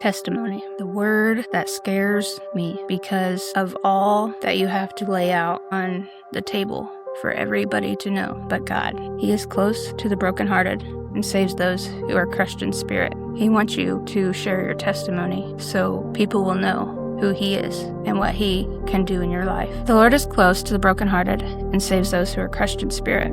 Testimony. The word that scares me because of all that you have to lay out on the table for everybody to know but God. He is close to the brokenhearted and saves those who are crushed in spirit. He wants you to share your testimony so people will know who He is and what He can do in your life. The Lord is close to the brokenhearted and saves those who are crushed in spirit.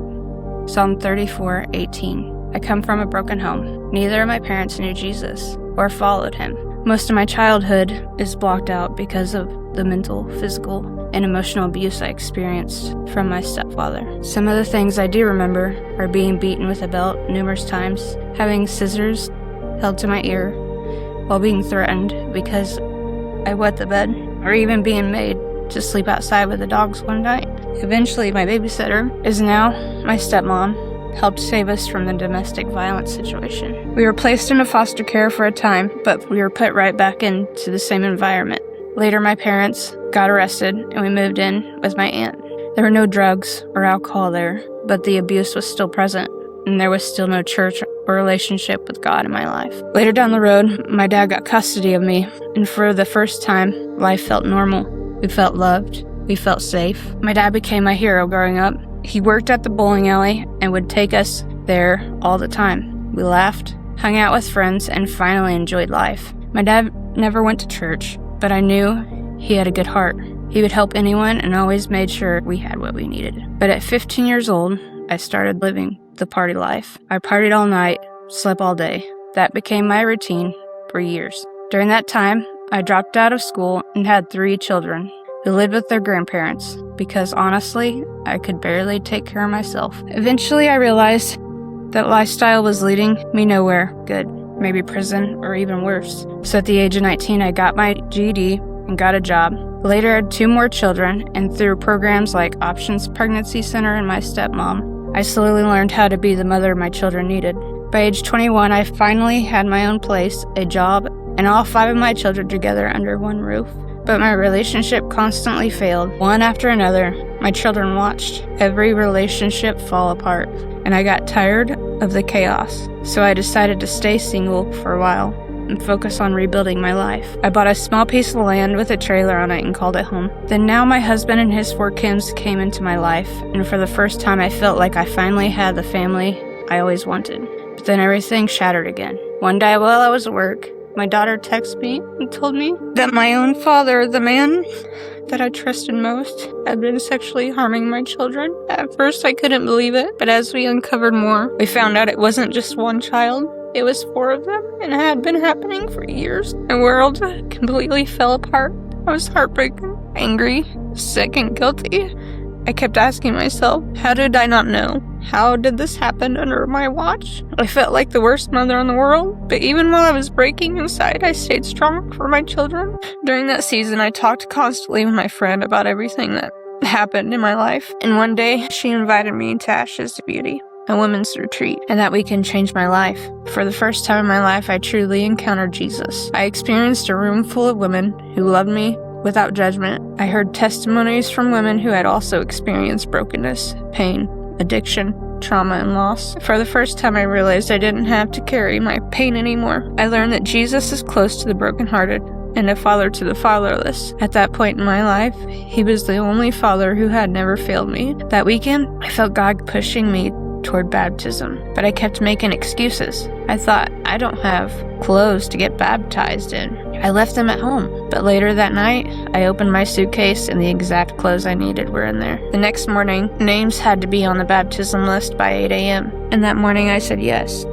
Psalm 34:18. I come from a broken home. Neither of my parents knew Jesus or followed Him. Most of my childhood is blocked out because of the mental, physical, and emotional abuse I experienced from my stepfather. Some of the things I do remember are being beaten with a belt numerous times, having scissors held to my ear, while being threatened because I wet the bed, or even being made to sleep outside with the dogs one night. Eventually, my babysitter is now my stepmom, helped save us from the domestic violence situation. We were placed into foster care for a time, but we were put right back into the same environment. Later, my parents got arrested, and we moved in with my aunt. There were no drugs or alcohol there, but the abuse was still present, and there was still no church or relationship with God in my life. Later down the road, my dad got custody of me, and for the first time, life felt normal. We felt loved. We felt safe. My dad became my hero growing up. He worked at the bowling alley and would take us there all the time. We laughed, hung out with friends, and finally enjoyed life. My dad never went to church, but I knew he had a good heart. He would help anyone and always made sure we had what we needed. But at 15 years old, I started living the party life. I partied all night, slept all day. That became my routine for years. During that time, I dropped out of school and had 3 children who lived with their grandparents because honestly, I could barely take care of myself. Eventually, I realized that lifestyle was leading me nowhere good, maybe prison or even worse. So at the age of 19, I got my GED and got a job. Later, I had 2 more children, and through programs like Options Pregnancy Center and my stepmom, I slowly learned how to be the mother my children needed. By age 21, I finally had my own place, a job, and all 5 of my children together under one roof. But my relationship constantly failed. One after another, my children watched every relationship fall apart, and I got tired of the chaos. So I decided to stay single for a while and focus on rebuilding my life. I bought a small piece of land with a trailer on it and called it home. Then now my husband and his 4 kids came into my life, and for the first time I felt like I finally had the family I always wanted. But then everything shattered again. One day while I was at work, my daughter texted me and told me that my own father, the man that I trusted most, had been sexually harming my children. At first, I couldn't believe it, but as we uncovered more, we found out it wasn't just one child. It was 4 of them, and it had been happening for years. My world completely fell apart. I was heartbroken, angry, sick, and guilty. I kept asking myself, how did I not know? How did this happen under my watch? I felt like the worst mother in the world, but even while I was breaking inside, I stayed strong for my children. During that season, I talked constantly with my friend about everything that happened in my life, and one day, she invited me to Ashes to Beauty, a women's retreat, and that weekend changed my life. For the first time in my life, I truly encountered Jesus. I experienced a room full of women who loved me without judgment. I heard testimonies from women who had also experienced brokenness, pain, addiction, trauma, and loss. For the first time, I realized I didn't have to carry my pain anymore. I learned that Jesus is close to the brokenhearted and a father to the fatherless. At that point in my life, He was the only father who had never failed me. That weekend, I felt God pushing me toward baptism, but I kept making excuses. I thought, I don't have clothes to get baptized in. I left them at home, but later that night, I opened my suitcase and the exact clothes I needed were in there. The next morning, names had to be on the baptism list by 8 a.m., and that morning I said yes,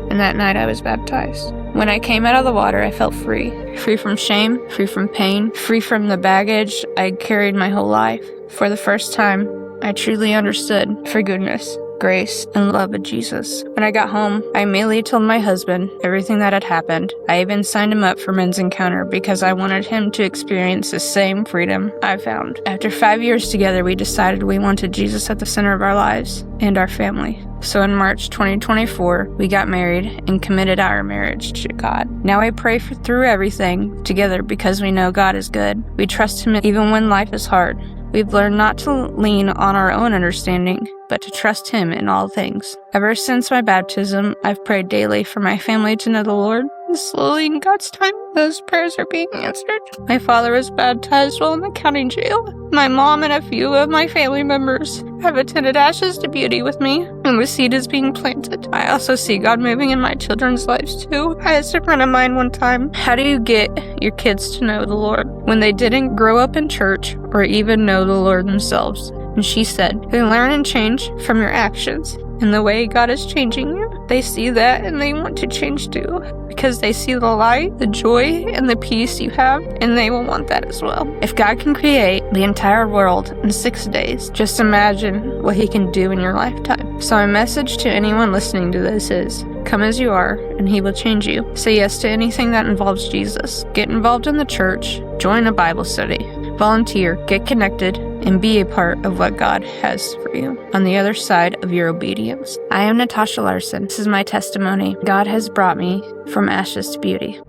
and that night I was baptized. When I came out of the water, I felt free. Free from shame, free from pain, free from the baggage I'd carried my whole life. For the first time, I truly understood forgiveness, grace, and love of Jesus. When I got home, I immediately told my husband everything that had happened. I even signed him up for Men's Encounter because I wanted him to experience the same freedom I found. After 5 years together, we decided we wanted Jesus at the center of our lives and our family. So in March 2024, we got married and committed our marriage to God. Now I pray through everything together because we know God is good. We trust Him even when life is hard. We've learned not to lean on our own understanding, but to trust Him in all things. Ever since my baptism, I've prayed daily for my family to know the Lord. And slowly, in God's time, those prayers are being answered. My father was baptized while in the county jail. My mom and a few of my family members have attended Ashes to Beauty with me, and the seed is being planted. I also see God moving in my children's lives too. I asked a friend of mine one time, how do you get your kids to know the Lord when they didn't grow up in church or even know the Lord themselves? And she said, they learn and change from your actions and the way God is changing you. They see that and they want to change too, because they see the light, the joy, and the peace you have, and they will want that as well. If God can create the entire world in 6 days, just imagine what He can do in your lifetime. So my message to anyone listening to this is, come as you are, and He will change you. Say yes to anything that involves Jesus. Get involved in the church, join a Bible study, volunteer, get connected, and be a part of what God has for you on the other side of your obedience. I am Netosha Larsen. This is my testimony. God has brought me from ashes to beauty.